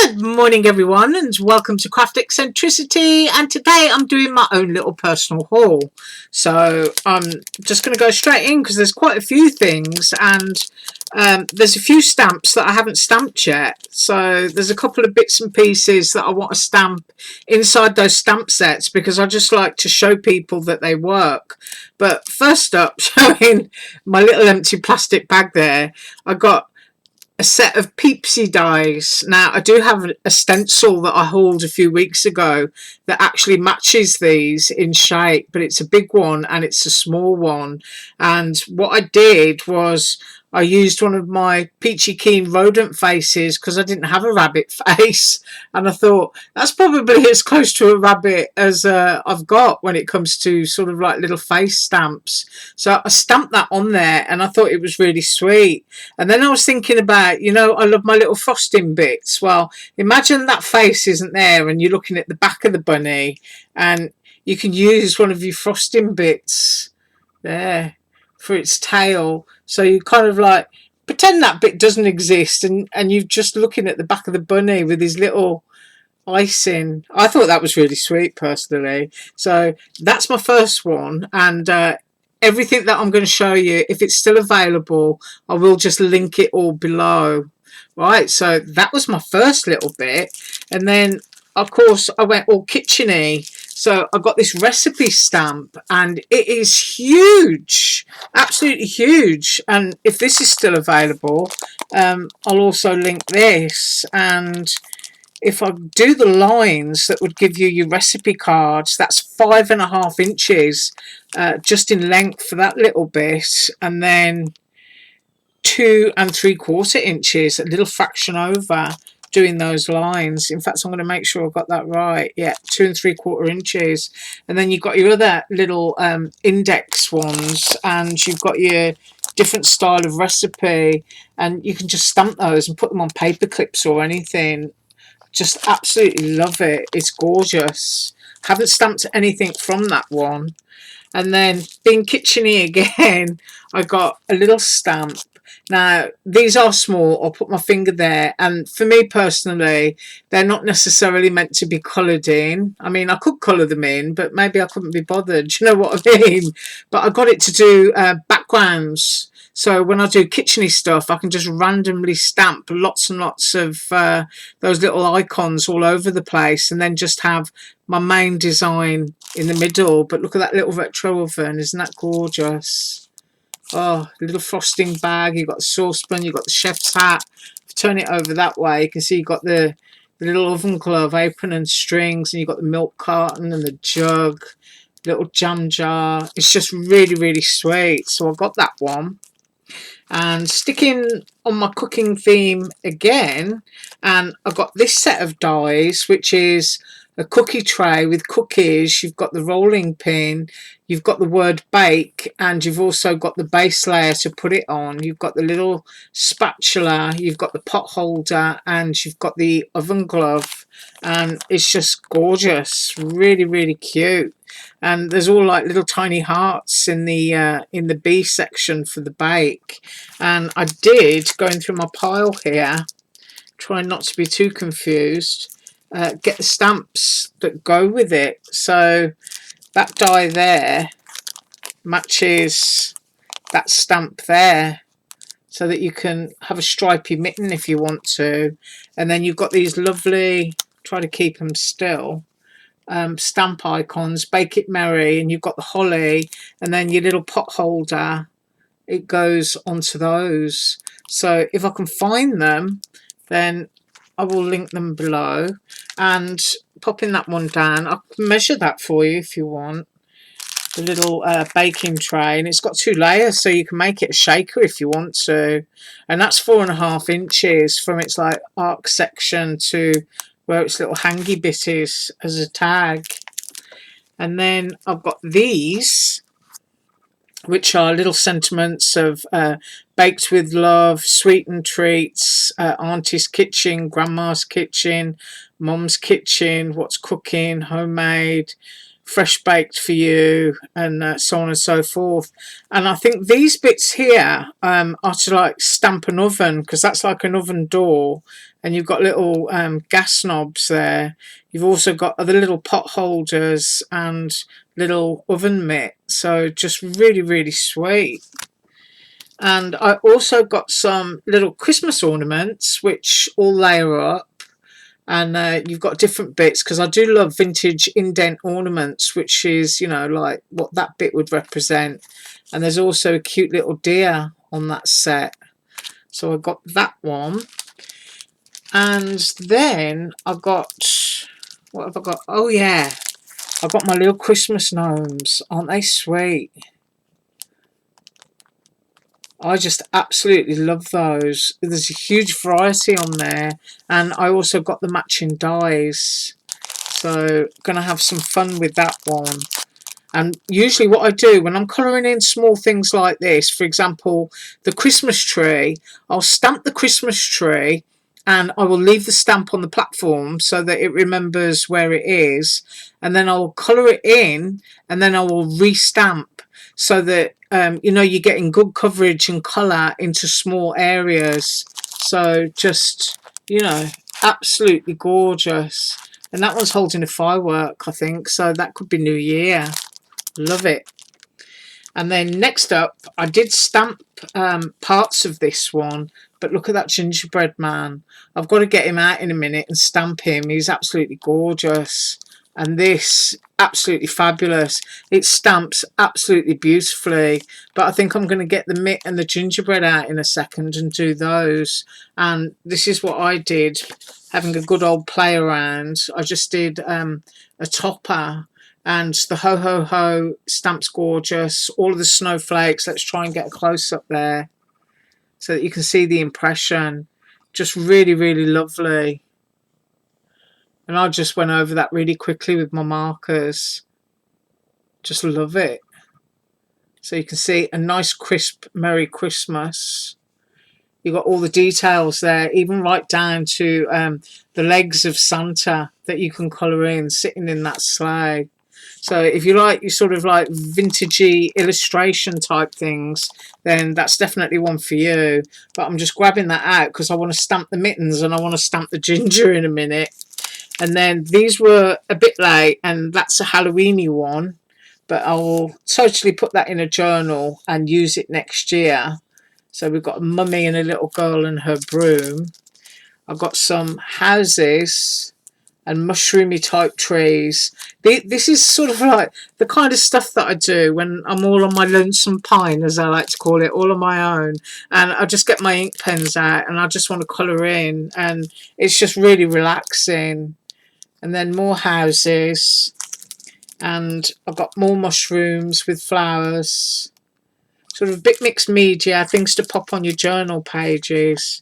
Good morning everyone, and welcome to Craft Eccentricity, and today I'm doing my own little personal haul. So I'm just going to go straight in because there's quite a few things, and there's a few stamps that I haven't stamped yet. So there's a couple of bits and pieces that I want to stamp inside those stamp sets because I just like to show people that they work. But first up, showing my little empty plastic bag there, I got a set of Peepsy dies. Now I do have a stencil that I hauled a few weeks ago that actually matches these in shape, but it's a big one and it's a small one. And what I did was I used one of my Peachy Keen rodent faces because I didn't have a rabbit face, and I thought that's probably as close to a rabbit as I've got when it comes to sort of like little face stamps. So I stamped that on there and I thought it was really sweet. And then I was thinking about, you know, I love my little frosting bits. Well, imagine that face isn't there and you're looking at the back of the bunny, and you can use one of your frosting bits there for its tail. So you kind of like pretend that bit doesn't exist, and you're just looking at the back of the bunny with his little icing. I thought that was really sweet personally. So that's my first one, and everything that I'm going to show you, if it's still available, I will just link it all below. Right, so that was my first little bit, and then of course I went all Kitcheny. So I got this recipe stamp and it is huge, absolutely huge. And if this is still available, I'll also link this. And if I do the lines that would give you your recipe cards, that's 5.5 inches just in length for that little bit, and then 2 3/4 inches, a little fraction over, doing those lines. In fact, I'm going to make sure I've got that right. Yeah, 2 3/4 inches. And then you've got your other little index ones, and you've got your different style of recipe, and you can just stamp those and put them on paper clips or anything. Just absolutely love it. It's gorgeous. Haven't stamped anything from that one. And then being Kitcheny again, I got a little stamp. Now these are small, I'll put my finger there, and for me personally they're not necessarily meant to be coloured in. I mean, I could colour them in, but maybe I couldn't be bothered, you know what I mean? But I got it to do backgrounds. So when I do Kitcheny stuff, I can just randomly stamp lots and lots of those little icons all over the place, and then just have my main design in the middle. But look at that little retro oven, isn't that gorgeous? Oh, a little frosting bag. You've got the saucepan, you've got the chef's hat. If you turn it over that way, you can see you've got the little oven glove, apron and strings, and you've got the milk carton and the jug, little jam jar. It's just really, really sweet. So I got that one. And sticking on my cooking theme again, and I've got this set of dies, which is a cookie tray with cookies. You've got the rolling pin, you've got the word bake, and you've also got the base layer to put it on. You've got the little spatula, you've got the pot holder, and you've got the oven glove, and it's just gorgeous, really, really cute. And there's all like little tiny hearts in the B section for the bake. And I did, going through my pile here, trying not to be too confused, get the stamps that go with it. So that die there matches that stamp there, so that you can have a stripy mitten if you want to. And then you've got these lovely, try to keep them still, stamp icons, bake it merry, and you've got the holly, and then your little pot holder, it goes onto those. So if I can find them, then I will link them below. And popping that one down, I can measure that for you if you want. The little baking tray, and it's got 2 layers, so you can make it a shaker if you want to. And that's 4.5 inches from its like arc section to where its little hangy bit is as a tag. And then I've got these, which are little sentiments of baked with love, sweetened treats, auntie's kitchen, grandma's kitchen, mum's kitchen, what's cooking, homemade, fresh baked for you, and so on and so forth. And I think these bits here are to like stamp an oven, because that's like an oven door, and you've got little gas knobs there. You've also got other little pot holders and little oven mitt, so just really, really sweet. And I also got some little Christmas ornaments which all layer up, and you've got different bits, because I do love vintage indent ornaments, which is, you know, like what that bit would represent. And there's also a cute little deer on that set, so I got that one. And then I got, what have I got? Oh yeah, I got my little Christmas gnomes. Aren't they sweet? I just absolutely love those. There's a huge variety on there, and I also got the matching dies, so gonna have some fun with that one. And usually what I do when I'm colouring in small things like this, for example, the Christmas tree, I'll stamp the Christmas tree and I will leave the stamp on the platform so that it remembers where it is. And then I'll colour it in and then I will re-stamp so that, you know, you're getting good coverage and colour into small areas. So just, you know, absolutely gorgeous. And that one's holding a firework, I think. So that could be New Year. Love it. And then next up, I did stamp parts of this one, but look at that gingerbread man. I've got to get him out in a minute and stamp him. He's absolutely gorgeous. And this, absolutely fabulous. It stamps absolutely beautifully, but I think I'm going to get the mitt and the gingerbread out in a second and do those. And this is what I did, having a good old play around. I just did a topper. And the ho ho ho stamp's gorgeous. All of the snowflakes. Let's try and get a close up there so that you can see the impression. Just really, really lovely. And I just went over that really quickly with my markers. Just love it. So you can see a nice crisp Merry Christmas. You've got all the details there, even right down to the legs of Santa that you can colour in, sitting in that sleigh. So if you like, you sort of like vintagey illustration type things, then that's definitely one for you. But I'm just grabbing that out because I want to stamp the mittens and I want to stamp the ginger in a minute. And then these were a bit late, and that's a Halloweeny one. But I'll totally put that in a journal and use it next year. So we've got a mummy and a little girl and her broom. I've got some houses and mushroomy type trees. This is sort of like the kind of stuff that I do when I'm all on my lonesome pine, as I like to call it, all on my own. And I just get my ink pens out and I just want to colour in. And it's just really relaxing. And then more houses. And I've got more mushrooms with flowers. Sort of a bit mixed media, things to pop on your journal pages.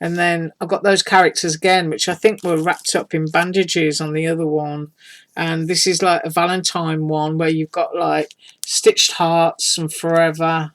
And then I've got those characters again, which I think were wrapped up in bandages on the other one. And this is like a Valentine one where you've got like stitched hearts and forever.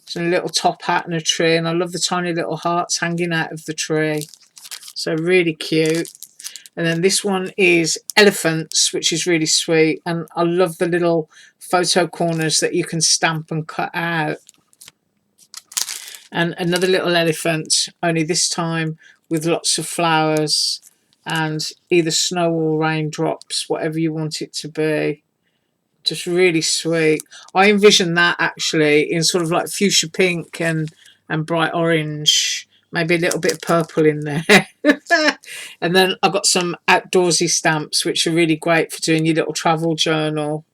There's a little top hat and a tree. And I love the tiny little hearts hanging out of the tree. So really cute. And then this one is elephants, which is really sweet. And I love the little photo corners that you can stamp and cut out. And another little elephant, only this time with lots of flowers and either snow or raindrops, whatever you want it to be. Just really sweet. I envision that actually in sort of like fuchsia pink and bright orange. Maybe a little bit of purple in there. And then I've got some outdoorsy stamps, which are really great for doing your little travel journal.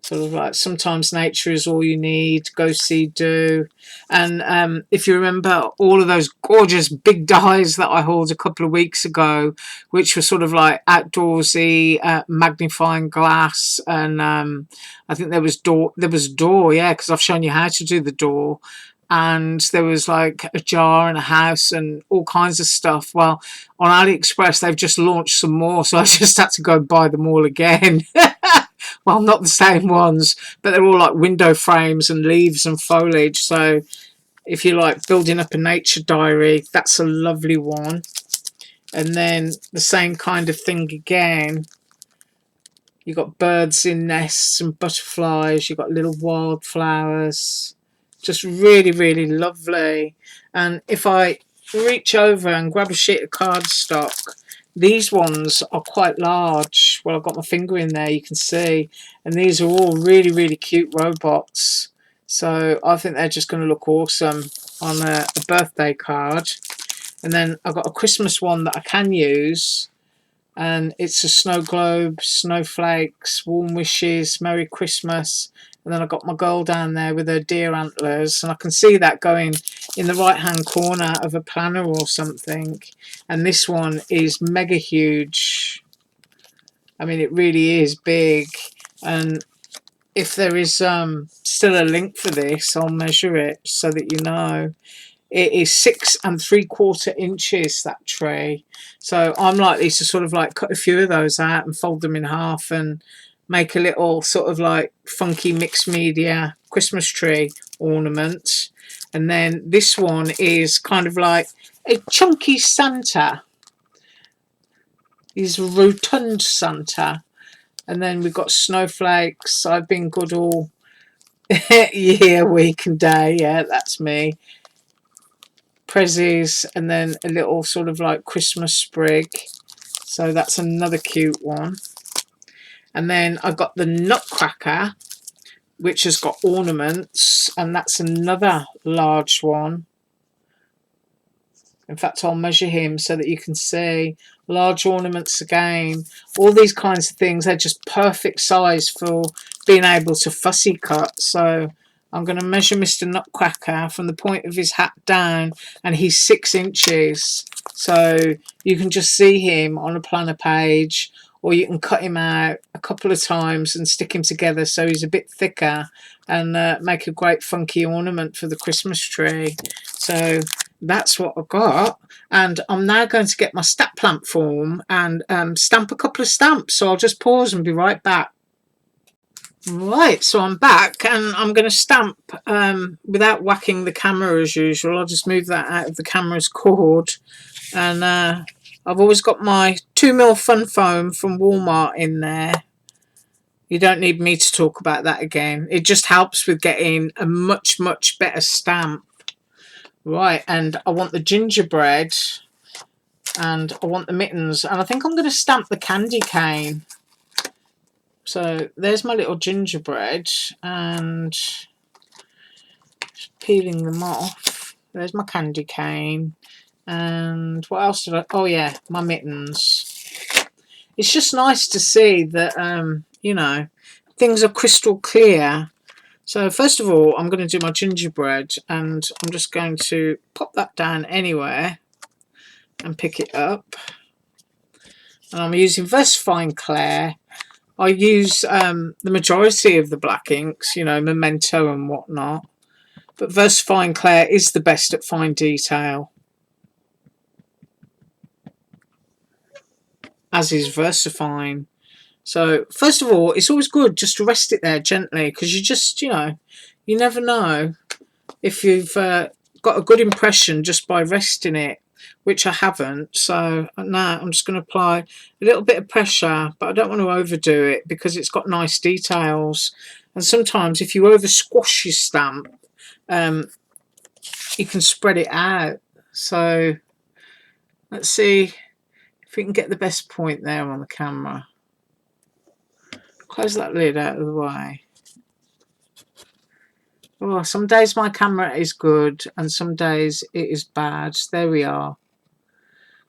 Sort of like sometimes nature is all you need, go see, do. And if you remember all of those gorgeous big dies that I hauled a couple of weeks ago, which were sort of like outdoorsy, magnifying glass, and I think there was a door, yeah, because I've shown you how to do the door. And there was like a jar and a house and all kinds of stuff. Well, on AliExpress, they've just launched some more, so I just had to go buy them all again. Well, not the same ones, but they're all like window frames and leaves and foliage. So if you like building up a nature diary, that's a lovely one. And then the same kind of thing again. You've got birds in nests and butterflies. You've got little wildflowers. Just really, really lovely. And if I reach over and grab a sheet of cardstock. These ones are quite large. Well, I've got my finger in there, you can see. And these are all really, really cute robots. So I think they're just going to look awesome on a birthday card. And then I've got a Christmas one that I can use. And it's a snow globe, snowflakes, warm wishes, Merry Christmas. And then I've got my girl down there with her deer antlers. And I can see that going in the right-hand corner of a planner or something. And this one is mega huge. I mean, it really is big. And if there is still a link for this, I'll measure it so that you know. It is 6 3/4 inches, that tree. So I'm likely to sort of like cut a few of those out and fold them in half and make a little sort of like funky mixed media Christmas tree ornament. And then this one is kind of like a chunky Santa. He's a rotund Santa. And then we've got snowflakes. I've been good all year, week and day. Yeah, that's me. Prezzies, and then a little sort of like Christmas sprig. So that's another cute one. And then I've got the Nutcracker, which has got ornaments, and that's another large one. In fact, I'll measure him so that you can see. Large ornaments again. All these kinds of things, they're just perfect size for being able to fussy cut. So I'm going to measure Mr. Nutcracker from the point of his hat down, and he's 6 inches. So you can just see him on a planner page, or you can cut him out a couple of times and stick him together so he's a bit thicker, and make a great funky ornament for the Christmas tree. So that's what I've got. And I'm now going to get my stamp plant form and stamp a couple of stamps. So I'll just pause and be right back. Right, so I'm back and I'm going to stamp without whacking the camera as usual. I'll just move that out of the camera's cord. And I've always got my 2mm fun foam from Walmart in there. You don't need me to talk about that again. It just helps with getting a much, much better stamp. Right, and I want the gingerbread and I want the mittens. And I think I'm going to stamp the candy cane. So there's my little gingerbread, and peeling them off. There's my candy cane. And what else did I... Oh yeah, my mittens. It's just nice to see that, you know, things are crystal clear. So first of all, I'm going to do my gingerbread, and I'm just going to pop that down anywhere and pick it up. And I'm using VersaFine Clair. I use the majority of the black inks, you know, Memento and whatnot. But VersaFine Clair is the best at fine detail, as is VersaFine. So first of all, it's always good just to rest it there gently, because you just, you know, you never know if you've got a good impression just by resting it, which I haven't. So now I'm just going to apply a little bit of pressure, but I don't want to overdo it because it's got nice details. And sometimes if you over squash your stamp, you can spread it out. So let's see if we can get the best point there on the camera. Close that lid out of the way. Oh, some days my camera is good and some days it is bad. There we are.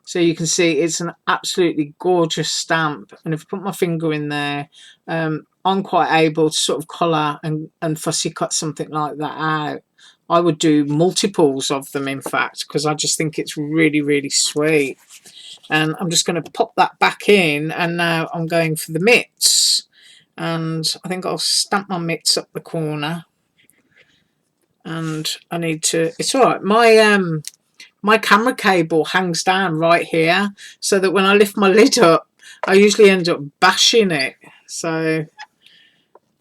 So you can see it's an absolutely gorgeous stamp. And if I put my finger in there, I'm quite able to sort of colour and fussy cut something like that out. I would do multiples of them, in fact, because I just think it's really, really sweet. And I'm just going to pop that back in, and now I'm going for the mitts. And I think I'll stamp my mitts up the corner. And I need to... It's all right. My camera cable hangs down right here, so that when I lift my lid up, I usually end up bashing it. So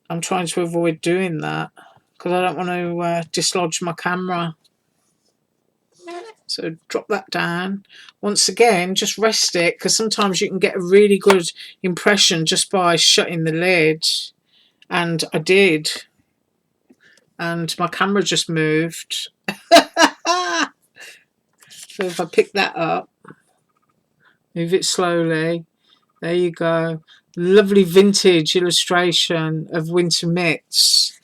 I'm trying to avoid doing that, because I don't want to dislodge my camera. So drop that down. Once again, just rest it, because sometimes you can get a really good impression just by shutting the lid. And I did. And my camera just moved. So if I pick that up, move it slowly, there you go. Lovely vintage illustration of winter mitts.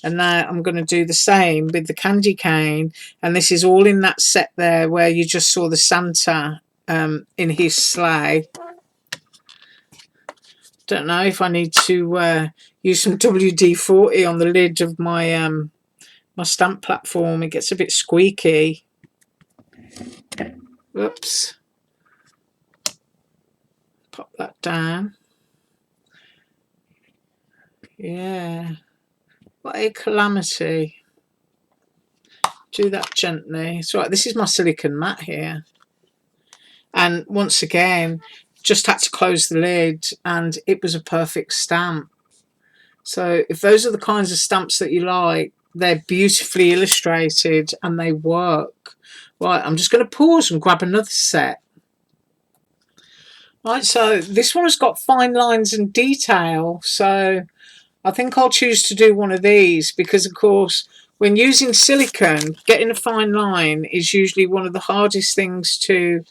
And now I'm going to do the same with the candy cane. And this is all in that set there where you just saw the Santa in his sleigh. Don't know if I need to use some WD-40 on the lid of my my stamp platform. It gets a bit squeaky. Whoops. Pop that down. Yeah. What a calamity. Do that gently. It's right. This is my silicone mat here. And once again, just had to close the lid and it was a perfect stamp. So if those are the kinds of stamps that you like, they're beautifully illustrated and they work. Right, I'm just going to pause and grab another set. Right, so this one has got fine lines and detail. So I think I'll choose to do one of these because, of course, when using silicone, getting a fine line is usually one of the hardest things to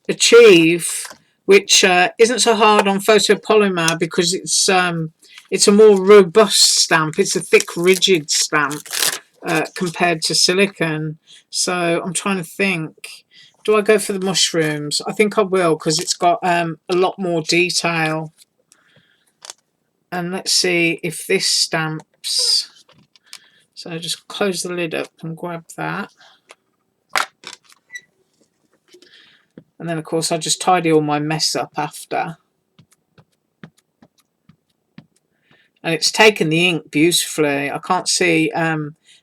achieve, which isn't so hard on photopolymer because it's a more robust stamp. It's a thick, rigid stamp compared to silicone. So I'm trying to think. Do I go for the mushrooms? I think I will because it's got a lot more detail. And let's see if this stamps. So just close the lid up and grab that. And then, of course, I just tidy all my mess up after. And it's taken the ink beautifully. I can't see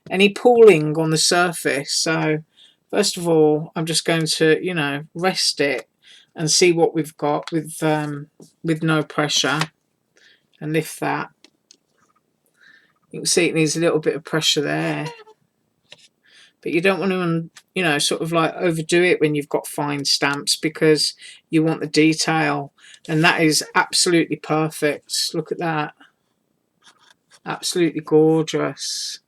any pooling on the surface. So, first of all, I'm just going to, you know, rest it and see what we've got with no pressure. And lift that. You can see it needs a little bit of pressure there. But you don't want to, you know, sort of like overdo it when you've got fine stamps because you want the detail. And that is absolutely perfect. Look at that. Absolutely gorgeous.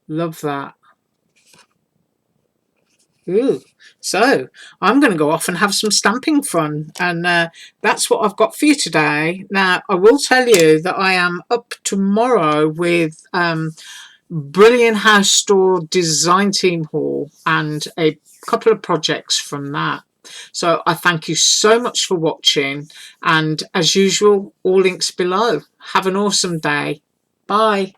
Love that. Ooh. So I'm going to go off and have some stamping fun, and that's what I've got for you today. Now I will tell you that I am up tomorrow with Brilliant House Store Design Team Haul and a couple of projects from that. So I thank you so much for watching, and as usual, all links below. Have an awesome day. Bye.